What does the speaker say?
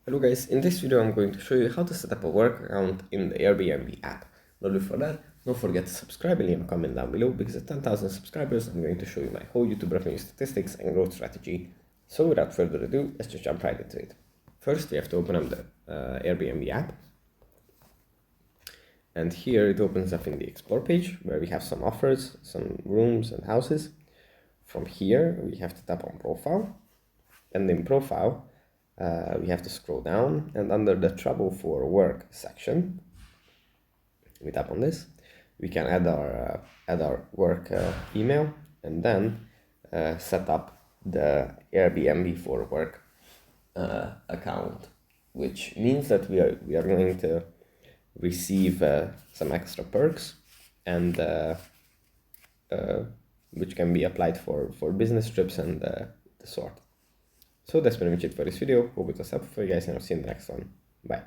Hello guys, in this video I'm going to show you how to set up a work account in the Airbnb app. But before that, don't forget to subscribe and leave a comment down below because at 10,000 subscribers I'm going to show you my whole YouTube revenue statistics and growth strategy. So without further ado, let's just jump right into it. First we have to open up the Airbnb app. And here it opens up in the explore page where we have some offers, some rooms and houses. From here we have to tap on profile, and in profile we have to scroll down, and under the trouble for work section we tap on this. We can add our work email and then set up the Airbnb for work account, which means that we are going to receive some extra perks and which can be applied for business trips and the sort. So that's pretty much it for this video. Hope it was helpful for you guys, and I'll see you in the next one. Bye.